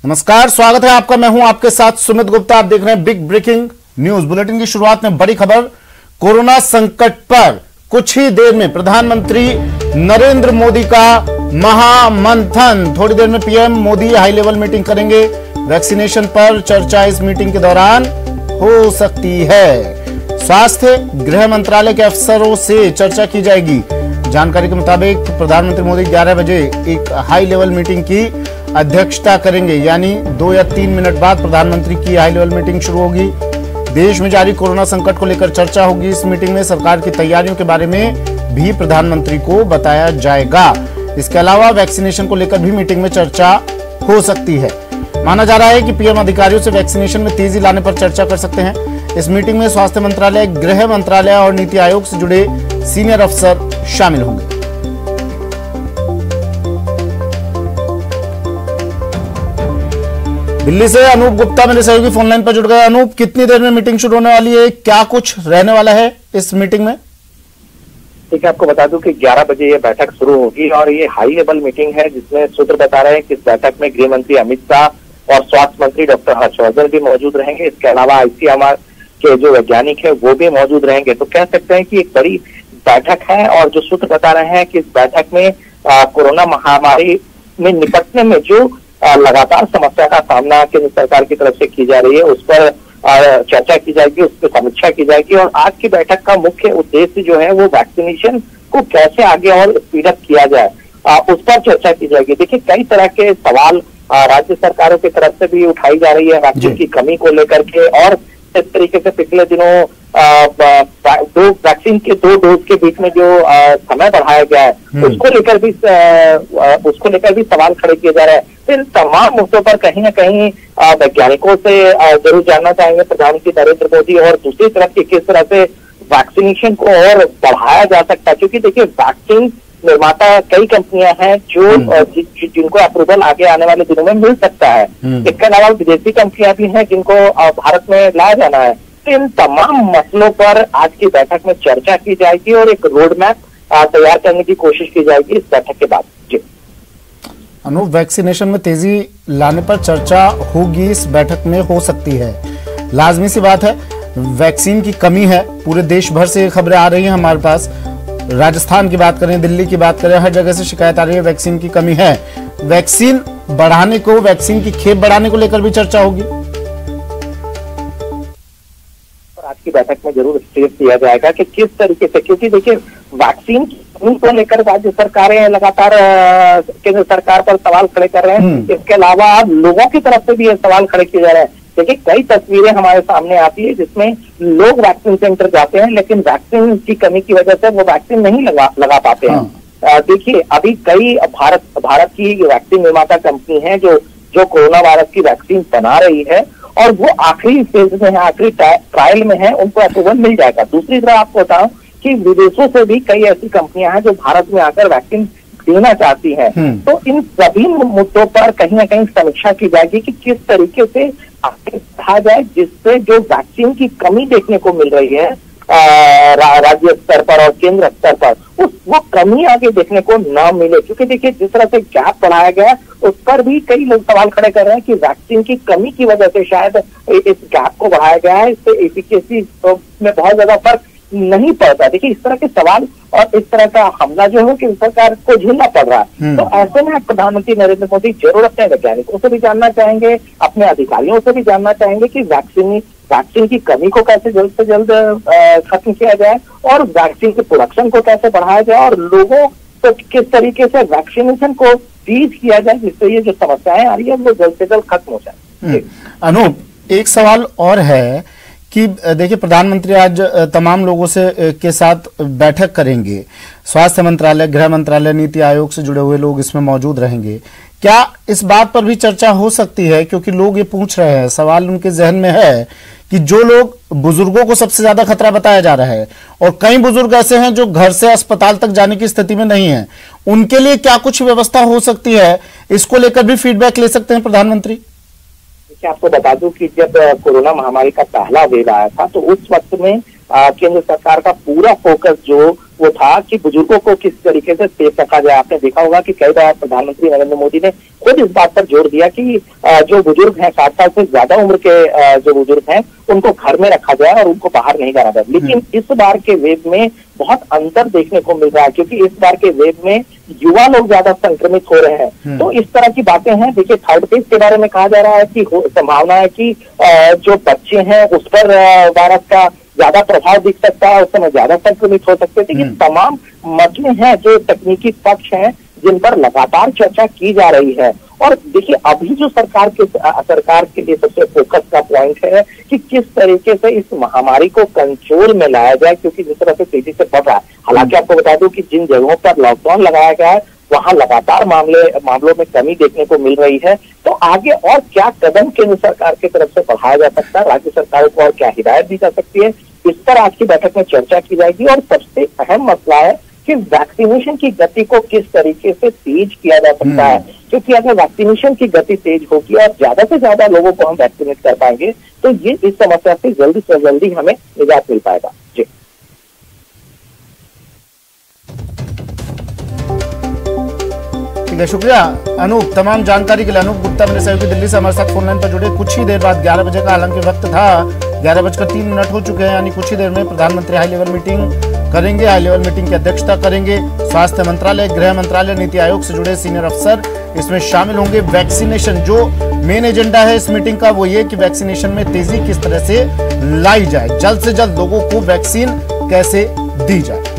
नमस्कार, स्वागत है आपका। मैं हूं आपके साथ सुमित गुप्ता। आप देख रहे हैं बिग ब्रेकिंग न्यूज बुलेटिन की शुरुआत में बड़ी खबर। कोरोना संकट पर कुछ ही देर में प्रधानमंत्री नरेंद्र मोदी का महामंथन। थोड़ी देर में PM Modi high level meeting करेंगे। वैक्सीनेशन पर चर्चा इस मीटिंग के दौरान हो सकती है। स्वास्थ्य गृह मंत्रालय के अफसरों से चर्चा की जाएगी। जानकारी के मुताबिक प्रधानमंत्री मोदी 11 बजे एक हाई लेवल मीटिंग की अध्यक्षता करेंगे, यानी 2 या 3 मिनट बाद प्रधानमंत्री की हाई लेवल मीटिंग शुरू होगी। देश में जारी कोरोना संकट को लेकर चर्चा होगी। इस मीटिंग में सरकार की तैयारियों के बारे में भी प्रधानमंत्री को बताया जाएगा। इसके अलावा वैक्सीनेशन को लेकर भी मीटिंग में चर्चा हो सकती है। माना जा रहा है कि पीएम अधिकारियों से वैक्सीनेशन में तेजी लाने पर चर्चा कर सकते हैं। इस मीटिंग में स्वास्थ्य मंत्रालय, गृह मंत्रालय और नीति आयोग से जुड़े सीनियर अफसर शामिल होंगे। दिल्ली से अनूप गुप्ता मेरे सहयोगी फोन लाइन पर जुड़ गए। अनूप, कितनी देर में मीटिंग शुरू होने वाली है? क्या कुछ रहने वाला है इस मीटिंग में? ठीक है, आपको बता दूं कि 11 बजे ये बैठक शुरू होगी और ये हाई लेवल मीटिंग है, जिसमें सूत्र बता रहे हैं कि इस बैठक में गृह मंत्री अमित शाह और स्वास्थ्य मंत्री डॉक्टर हर्षवर्धन भी मौजूद रहेंगे। इसके अलावा आईसीएमआर के जो वैज्ञानिक है वो भी मौजूद रहेंगे। तो कह सकते हैं कि एक बड़ी बैठक है और जो सूत्र बता रहे हैं कि इस बैठक में कोरोना महामारी में निपटने में जो लगातार समस्या का सामना केंद्र सरकार की तरफ से की जा रही है, उस पर चर्चा की जाएगी, उस पर समीक्षा की जाएगी। और आज की बैठक का मुख्य उद्देश्य जो है वो वैक्सीनेशन को कैसे आगे और स्पीडअप किया जाए, उस पर चर्चा की जाएगी। देखिए, कई तरह के सवाल राज्य सरकारों की तरफ से भी उठाई जा रही है वैक्सीन की कमी को लेकर के। और इस तरीके से पिछले दिनों वैक्सीन के 2 डोज के बीच में जो समय बढ़ाया गया है, उसको लेकर भी सवाल खड़े किए जा रहे हैं। इन तमाम मुद्दों पर कहीं ना कहीं वैज्ञानिकों से जरूर जानना चाहेंगे प्रधानमंत्री नरेंद्र मोदी। और दूसरी तरफ किस तरह से वैक्सीनेशन को और बढ़ाया जा सकता है, क्योंकि देखिए वैक्सीन निर्माता कई कंपनियां हैं जो जिनको अप्रूवल आगे आने वाले दिनों में मिल सकता है। इसके अलावा विदेशी कंपनियां भी हैं जिनको भारत में लाया जाना है। तो इन तमाम मसलों पर आज की बैठक में चर्चा की जाएगी और एक रोड मैप तैयार करने की कोशिश की जाएगी इस बैठक के बाद। जी अनूप, वैक्सीनेशन में तेजी लाने पर चर्चा होगी, इस बैठक में हो सकती है। लाजमी सी बात है, वैक्सीन की कमी है। पूरे देश भर से खबरें आ रही हैं हमारे पास। राजस्थान की बात करें, दिल्ली की बात करें, हर जगह से शिकायत आ रही है वैक्सीन की कमी है। वैक्सीन बढ़ाने को, वैक्सीन की खेप बढ़ाने को लेकर भी चर्चा होगी। आज की बैठक में जरूर स्टेट किया जाएगा कि किस तरीके से, क्योंकि देखिए वैक्सीन की कमी को लेकर राज्य सरकारें लगातार केंद्र सरकार पर सवाल खड़े कर रहे हैं। इसके अलावा लोगों की तरफ से भी ये सवाल खड़े किए जा रहे हैं। देखिए, कई तस्वीरें हमारे सामने आती है जिसमें लोग वैक्सीन सेंटर जाते हैं, लेकिन वैक्सीन की कमी की वजह से वो वैक्सीन नहीं लगा पाते हैं। देखिए, अभी कई भारत की वैक्सीन निर्माता कंपनी है जो कोरोना वायरस की वैक्सीन बना रही है और वो आखिरी फेज में है, आखिरी ट्रायल में है, उनको अप्रूवल मिल जाएगा। दूसरी तरफ आपको बताऊं कि विदेशों से भी कई ऐसी कंपनियां हैं जो भारत में आकर वैक्सीन देना चाहती हैं। तो इन सभी मुद्दों पर कहीं ना कहीं समीक्षा की जाएगी कि किस तरीके से आगे बढ़ा जाए, जिससे जो वैक्सीन की कमी देखने को मिल रही है राज्य स्तर पर और केंद्र स्तर पर, वो कमी आगे देखने को न मिले। क्योंकि देखिए, जिस तरह से गैप बढ़ाया गया उस पर भी कई लोग सवाल खड़े कर रहे हैं कि वैक्सीन की कमी की वजह से शायद इस गैप को बढ़ाया गया है, इससे एफिकेसी में बहुत ज्यादा फर्क नहीं पड़ता। देखिए, इस तरह के सवाल और इस तरह का हमला जो है कि सरकार को झेलना पड़ रहा है। तो ऐसे में प्रधानमंत्री नरेंद्र मोदी जरूर अपने वैज्ञानिकों से भी जानना चाहेंगे, अपने अधिकारियों से भी जानना चाहेंगे कि वैक्सीन की कमी को कैसे जल्द से जल्द खत्म किया जाए और वैक्सीन के प्रोडक्शन को कैसे बढ़ाया जाए और लोगों को किस तरीके से वैक्सीनेशन को तेज किया जाए, जिससे ये जो समस्याएं आ रही है वो जल्द से जल्द खत्म हो जाए। अनूप, एक सवाल और है कि देखिए, प्रधानमंत्री आज तमाम लोगों से के साथ बैठक करेंगे। स्वास्थ्य मंत्रालय, गृह मंत्रालय, नीति आयोग से जुड़े हुए लोग इसमें मौजूद रहेंगे। क्या इस बात पर भी चर्चा हो सकती है, क्योंकि लोग ये पूछ रहे हैं, सवाल उनके जहन में है कि जो लोग बुजुर्गों को सबसे ज्यादा खतरा बताया जा रहा है और कई बुजुर्ग ऐसे हैं जो घर से अस्पताल तक जाने की स्थिति में नहीं है, उनके लिए क्या कुछ व्यवस्था हो सकती है? इसको लेकर भी फीडबैक ले सकते हैं प्रधानमंत्री। आपको बता दूं कि जब कोरोना महामारी का पहला वेव आया था तो उस वक्त में केंद्र सरकार का पूरा फोकस जो वो था कि बुजुर्गों को किस तरीके से सेफ रखा जाए। आपने देखा होगा कि कई बार प्रधानमंत्री नरेंद्र मोदी ने खुद इस बात पर जोर दिया कि जो बुजुर्ग हैं, 60 साल से ज्यादा उम्र के जो बुजुर्ग हैं, उनको घर में रखा जाए और उनको बाहर नहीं जाना जाए। लेकिन इस बार के वेव में बहुत अंतर देखने को मिल रहा है, क्योंकि इस बार के वेव में युवा लोग ज्यादा संक्रमित हो रहे हैं। तो इस तरह की बातें हैं। देखिए, थर्ड फेज के बारे में कहा जा रहा है कि संभावना है कि जो बच्चे हैं उस पर वायरस का ज्यादा प्रभाव दिख सकता है, उस समय ज्यादा संक्रमित हो सकते थे। ये तमाम मसले हैं जो तकनीकी पक्ष हैं जिन पर लगातार चर्चा की जा रही है। और देखिए, अभी जो सरकार के लिए सबसे फोकस का पॉइंट है कि किस तरीके से इस महामारी को कंट्रोल में लाया जाए, क्योंकि जिस तरह से तेजी से बढ़ रहा है। हालांकि आपको बता दूं कि जिन जगहों पर लॉकडाउन लगाया गया है वहां लगातार मामलों में कमी देखने को मिल रही है। तो आगे और क्या कदम केंद्र सरकार की तरफ से बढ़ाया जा सकता है, राज्य सरकारों को और क्या हिदायत दी जा सकती है, इस पर आज की बैठक में चर्चा की जाएगी। और सबसे अहम मसला है कि वैक्सीनेशन की गति को किस तरीके से तेज किया जा सकता है, क्योंकि अगर वैक्सीनेशन की गति तेज होगी और ज्यादा से ज्यादा लोगों को हम वैक्सीनेट कर पाएंगे तो ये इस समस्या से जल्दी हमें निजात मिल पाएगा। जी ठीक है, शुक्रिया अनूप, तमाम जानकारी के लिए। अनूप गुप्ता मेरे सहयोगी दिल्ली से हमारे साथ फोन लाइन पर जुड़े। कुछ ही देर बाद 11 बजे का हालांकि वक्त था, 11:03 हो चुके हैं, यानी कुछ ही देर में प्रधानमंत्री हाई लेवल मीटिंग करेंगे। हाई लेवल मीटिंग की अध्यक्षता करेंगे स्वास्थ्य मंत्रालय, गृह मंत्रालय, नीति आयोग से जुड़े सीनियर अफसर इसमें शामिल होंगे। वैक्सीनेशन जो मेन एजेंडा है इस मीटिंग का वो ये कि वैक्सीनेशन में तेजी किस तरह से लाई जाए, जल्द से जल्द लोगों को वैक्सीन कैसे दी जाए।